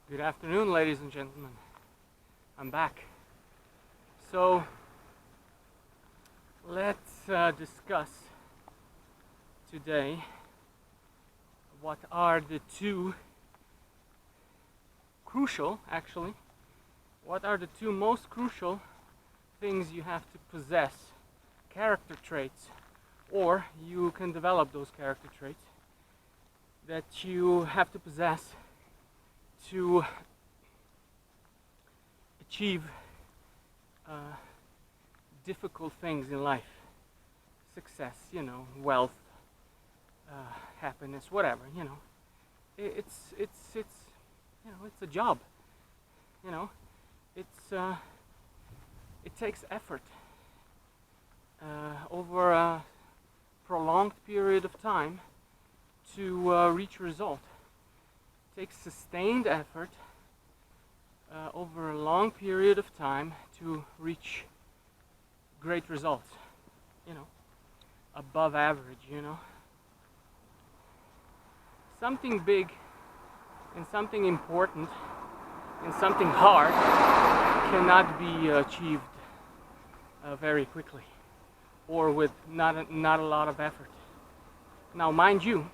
Good afternoon, ladies and gentlemen. I'm back. So, let's discuss today what are the two what are the two most crucial things you have to possess, character traits, or you can develop those character traits that you have to possess to achieve difficult things in life, success, wealth, happiness, whatever. It's a job. It takes effort over a prolonged period of time to reach a result. It takes sustained effort over a long period of time to reach great results, above average, Something big and something important and something hard cannot be achieved very quickly or with not a lot of effort. Now, mind you,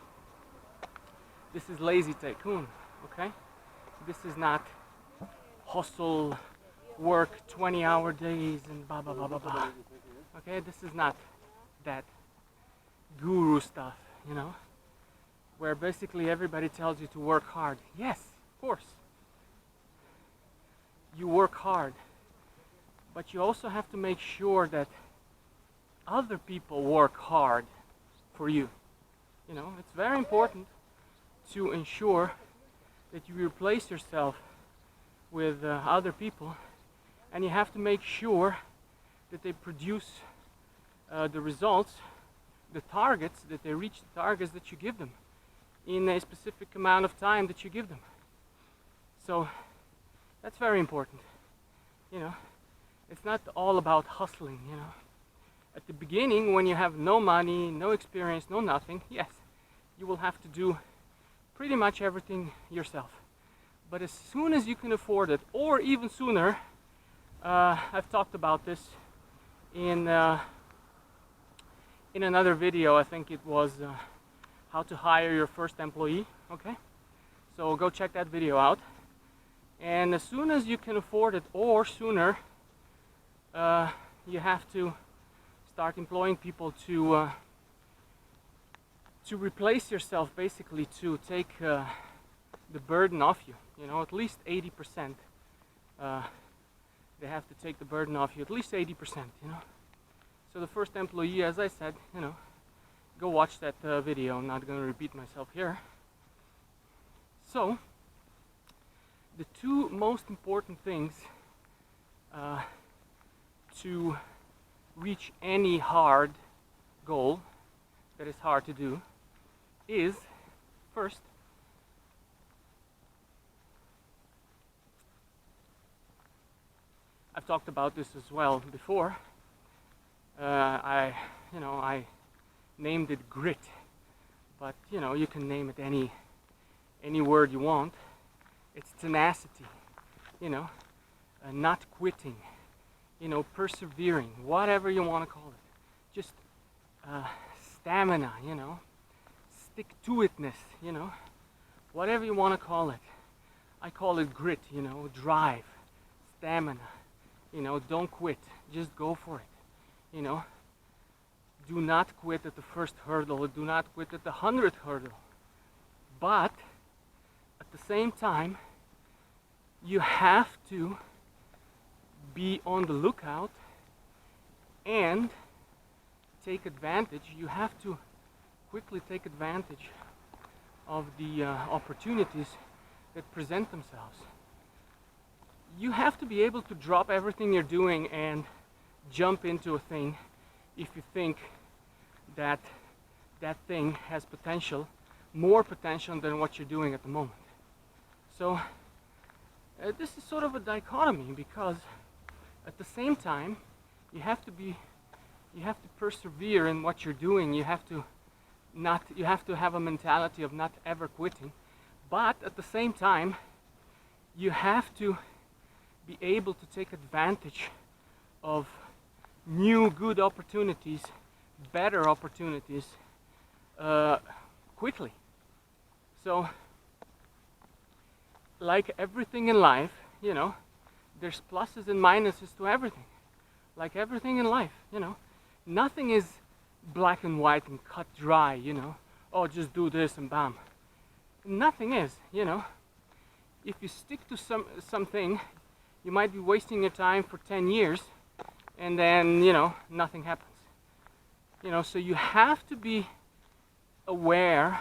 this is lazy tycoon, okay? This is not hustle, work 20-hour days and blah blah blah blah blah. Okay, this is not that guru stuff, where basically everybody tells you to work hard. Yes, of course. You work hard, but you also have to make sure that other people work hard for you. It's very important to ensure that you replace yourself with other people, and you have to make sure that they produce the results, the targets, that they reach the targets that you give them in a specific amount of time that you give them. So that's very important. It's not all about hustling. At the beginning, when you have no money, no experience, no nothing, yes, you will have to do pretty much everything yourself. But as soon as you can afford it, or even sooner, I've talked about this in another video. I think it was how to hire your first employee. Okay, so go check that video out. And as soon as you can afford it, or sooner, you have to start employing people to replace yourself, basically to take the burden off you. At least 80%. They have to take the burden off you, at least 80%. So the first employee, as I said, go watch that video. I'm not going to repeat myself here. So the two most important things to reach any hard goal that is hard to do is, first, I've talked about this as well before. I named it grit, but you can name it any word you want. It's tenacity, not quitting, persevering, whatever you want to call it. Just stamina, stick-to-itness, whatever you want to call it. I call it grit, drive, stamina. Don't quit. Just go for it. Do not quit at the first hurdle. Do not quit at the 100th hurdle. But at the same time, you have to be on the lookout and take advantage. You have to quickly take advantage of the opportunities that present themselves. You have to be able to drop everything you're doing and jump into a thing if you think that that thing has potential, more potential than what you're doing at the moment. So this is sort of a dichotomy, because at the same time you have to persevere in what you're doing. You have to have a mentality of not ever quitting, but at the same time you have to be able to take advantage of new good opportunities, better opportunities, quickly. So, like everything in life, you know, there's pluses and minuses to everything. Like everything in life, you know, nothing is black and white and cut dry, you know. Oh, just do this and bam. Nothing is, you know. If you stick to something, you might be wasting your time for 10 years and then, you know, nothing happens. You know, so you have to be aware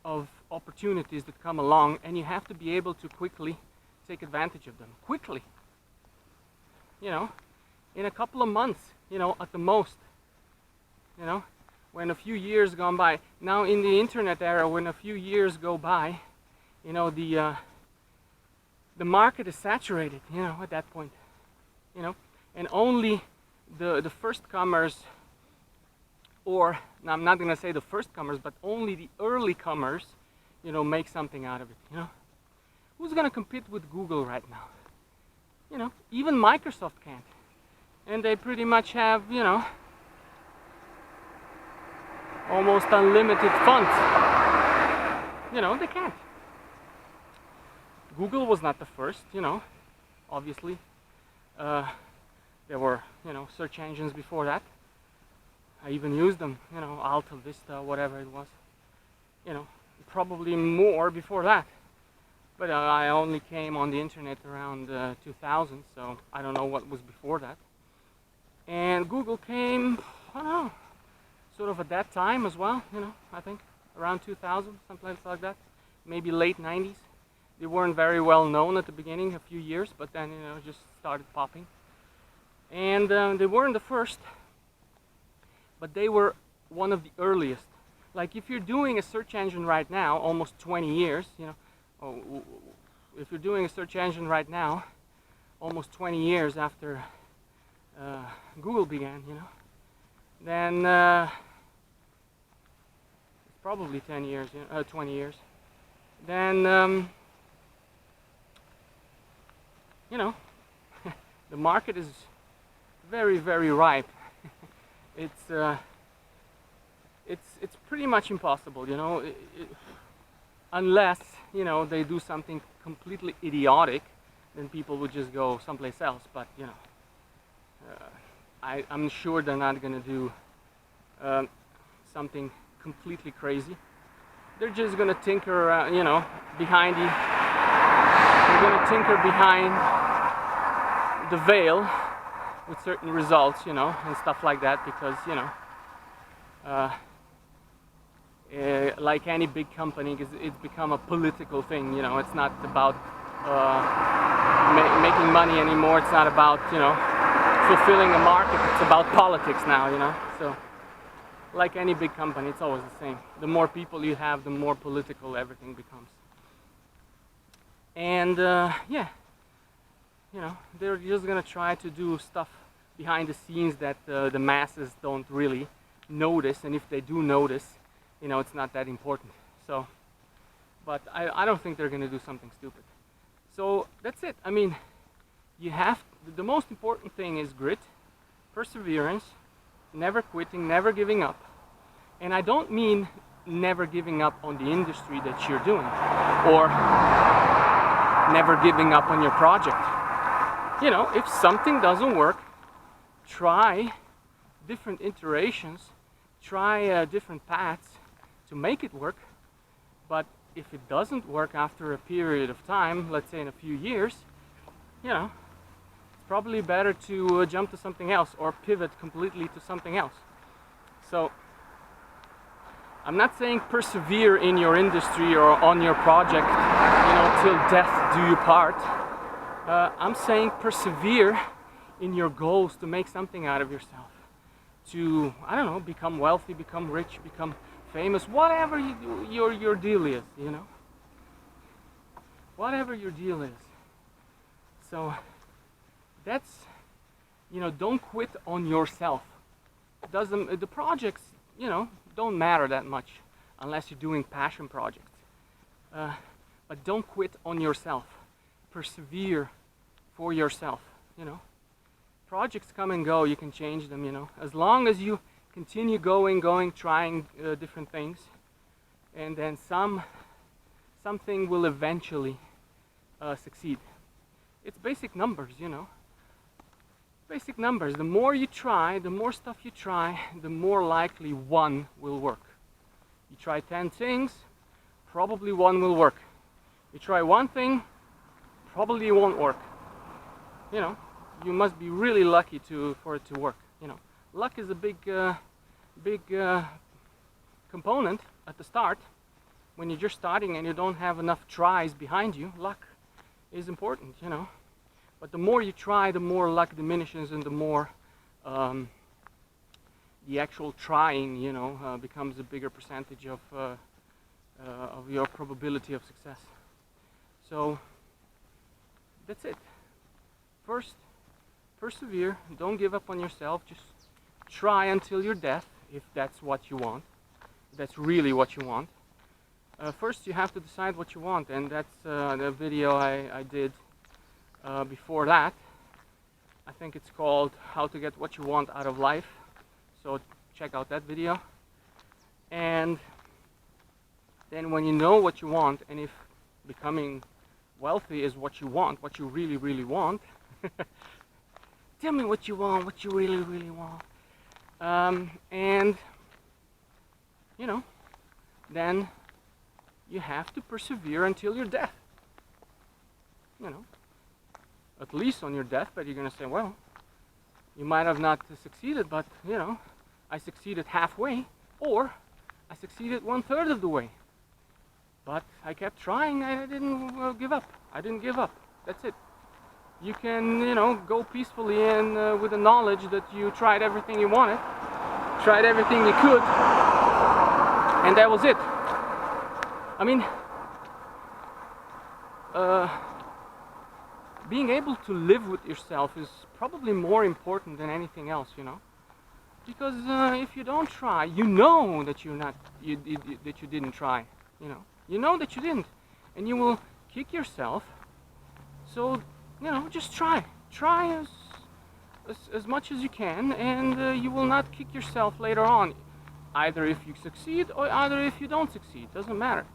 of opportunities that come along, and you have to be able to quickly take advantage of them. Quickly. You know, in a couple of months, you know, at the most. You know, when a few years gone by. Now in the internet era, when a few years go by, you know, the market is saturated, you know, at that point. You know, and only the first comers, or now I'm not gonna say the first comers, but only the early comers, you know, make something out of it, you know. Who's gonna compete with Google right now? You know, even Microsoft can't. And they pretty much have, you know, almost unlimited funds. You know, they can't. Google was not the first, you know, obviously. There were, you know, search engines before that. I even used them, you know, Alta Vista, whatever it was. You know, probably more before that. But I only came on the internet around 2000, so I don't know what was before that. And Google came, I don't know, sort of at that time as well, you know, I think around 2000, something like that. Maybe late 90s. They weren't very well known at the beginning, a few years, but then, you know, just started popping. And they weren't the first, but they were one of the earliest. Like if you're doing a search engine right now, almost 20 years, you know, if you're doing a search engine right now, almost 20 years after Google began, you know, then it's probably 10 years, you know, 20 years. Then, you know, the market is very, very ripe. It's pretty much impossible, you know, unless, you know, they do something completely idiotic, then people would just go someplace else. But, you know, I'm sure they're not going to do something completely crazy. They're just going to tinker, you know, behind the... They're going to tinker behind the veil with certain results, you know, and stuff like that, because, you know, like any big company, it's become a political thing, you know. It's not about making money anymore. It's not about, you know, fulfilling a market. It's about politics now, you know. So, like any big company, it's always the same. The more people you have, the more political everything becomes. And yeah, you know, they're just gonna try to do stuff behind the scenes that the masses don't really notice, and if they do notice, you know, it's not that important. So, but I don't think they're gonna do something stupid. So that's it. I mean, you have, the most important thing is grit, perseverance, never quitting, never giving up. And I don't mean never giving up on the industry that you're doing, or never giving up on your project. You know, if something doesn't work, try different iterations, try different paths to make it work. But if it doesn't work after a period of time, let's say in a few years, you know, it's probably better to jump to something else or pivot completely to something else. So I'm not saying persevere in your industry or on your project, you know, till death do you part. I'm saying persevere in your goals to make something out of yourself, to, I don't know, become wealthy, become rich, become famous, whatever your deal is, you know, whatever your deal is. So that's, you know, don't quit on yourself. The projects, you know, don't matter that much unless you're doing passion projects. But don't quit on yourself. persevere for yourself, you know. Projects come and go, you can change them, you know. As long as you continue going, trying different things, and then something will eventually succeed. It's basic numbers, you know. Basic numbers. The more you try, the more stuff you try, the more likely one will work. You try 10 things, probably one will work. You try one thing, probably it won't work. You know, you must be really lucky for it to work. You know, luck is a big component at the start. When you're just starting and you don't have enough tries behind you, luck is important, you know. But the more you try, the more luck diminishes, and the more the actual trying, you know, becomes a bigger percentage of your probability of success. So that's it. First, persevere. Don't give up on yourself. Just try until your death, if that's what you want. If that's really what you want. First, you have to decide what you want, and that's the video I did before that. I think it's called How to Get What You Want Out of Life. So check out that video. And then when you know what you want, and if becoming wealthy is what you want, what you really, really want, tell me what you want, what you really, really want. And, you know, then you have to persevere until your death. You know, at least on your deathbed, you're going to say, well, you might have not succeeded, but, you know, I succeeded halfway, or I succeeded 1/3 of the way. But I kept trying, I didn't give up. I didn't give up. That's it. You can, you know, go peacefully and with the knowledge that you tried everything you wanted, tried everything you could, and that was it. I mean, being able to live with yourself is probably more important than anything else, you know. Because if you don't try, you know that that you didn't try, you know. You know that you didn't, and you will kick yourself. So, you know, just try. Try as much as you can, and you will not kick yourself later on. Either if you succeed or either if you don't succeed. Doesn't matter.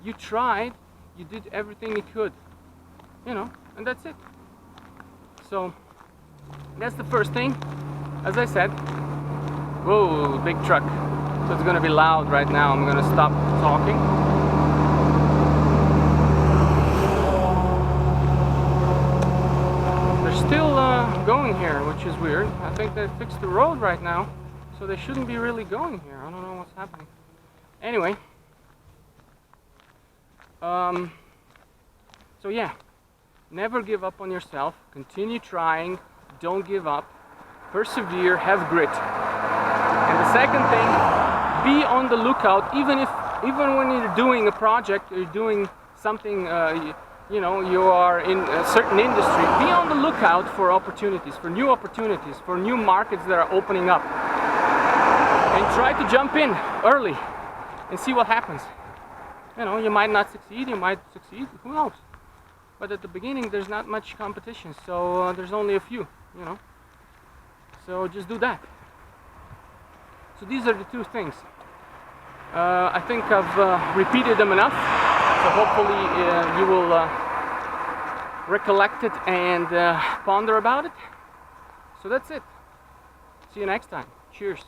You tried. You did everything you could. You know, and that's it. So that's the first thing. As I said, whoa, big truck. So it's gonna be loud right now. I'm gonna stop talking. Still going here, which is weird. I think they fixed the road right now, so they shouldn't be really going here. I don't know what's happening. Anyway, so yeah, never give up on yourself. Continue trying. Don't give up. Persevere. Have grit. And the second thing, be on the lookout. Even when you're doing a project, you're doing something. You know, you are in a certain industry, be on the lookout for opportunities, for new markets that are opening up. And try to jump in early and see what happens. You know, you might not succeed, you might succeed, who knows? But at the beginning, there's not much competition, so there's only a few, you know. So just do that. So these are the two things. I think I've repeated them enough. So hopefully you will recollect it and ponder about it. So that's it. See you next time. Cheers.